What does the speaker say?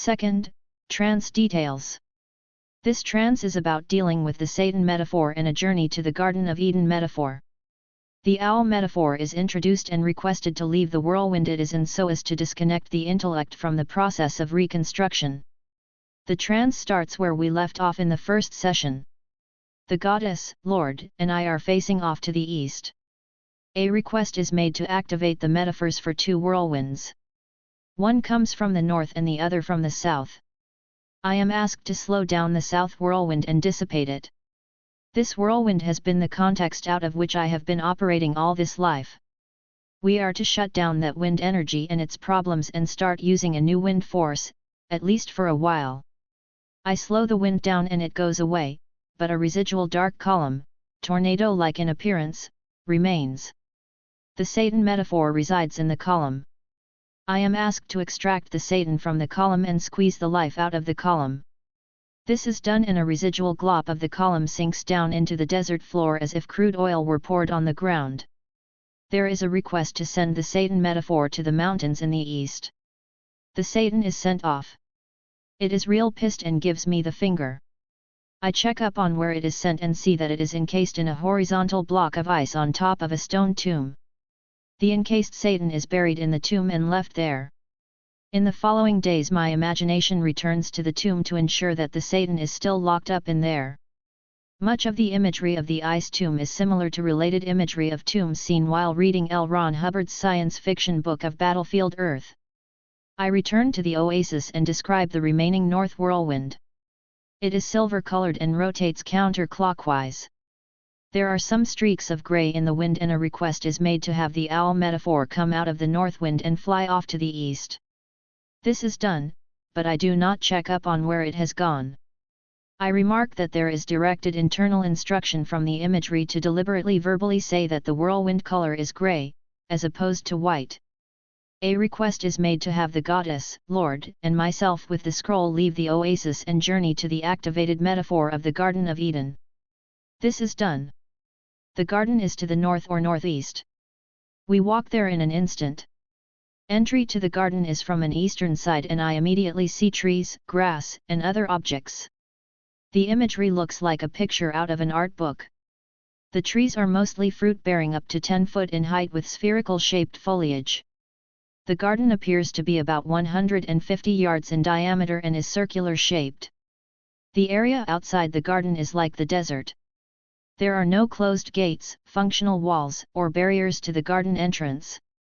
Second, trance details. This trance is about dealing with the Satan metaphor and a journey to the Garden of Eden metaphor. The owl metaphor is introduced and requested to leave the whirlwind it is in so as to disconnect the intellect from the process of reconstruction. The trance starts where we left off in the first session. The goddess, Lord, and I are facing off to the east. A request is made to activate the metaphors for two whirlwinds. One comes from the north and the other from the south. I am asked to slow down the south whirlwind and dissipate it. This whirlwind has been the context out of which I have been operating all this life. We are to shut down that wind energy and its problems and start using a new wind force, at least for a while. I slow the wind down and it goes away, but a residual dark column, tornado-like in appearance, remains. The Satan metaphor resides in the column. I am asked to extract the Satan from the column and squeeze the life out of the column. This is done and a residual glop of the column sinks down into the desert floor as if crude oil were poured on the ground. There is a request to send the Satan metaphor to the mountains in the east. The Satan is sent off. It is real pissed and gives me the finger. I check up on where it is sent and see that it is encased in a horizontal block of ice on top of a stone tomb. The encased Satan is buried in the tomb and left there. In the following days my imagination returns to the tomb to ensure that the Satan is still locked up in there. Much of the imagery of the ice tomb is similar to related imagery of tombs seen while reading L. Ron Hubbard's science fiction book of Battlefield Earth. I return to the oasis and describe the remaining north whirlwind. It is silver-colored and rotates counterclockwise. There are some streaks of grey in the wind and a request is made to have the owl metaphor come out of the north wind and fly off to the east. This is done, but I do not check up on where it has gone. I remark that there is directed internal instruction from the imagery to deliberately verbally say that the whirlwind color is grey, as opposed to white. A request is made to have the goddess, Lord, and myself with the scroll leave the oasis and journey to the activated metaphor of the Garden of Eden. This is done. The garden is to the north or northeast. We walk there in an instant. Entry to the garden is from an eastern side and I immediately see trees, grass, and other objects. The imagery looks like a picture out of an art book. The trees are mostly fruit-bearing up to 10 foot in height with spherical-shaped foliage. The garden appears to be about 150 yards in diameter and is circular-shaped. The area outside the garden is like the desert. There are no closed gates, functional walls, or barriers to the garden entrance.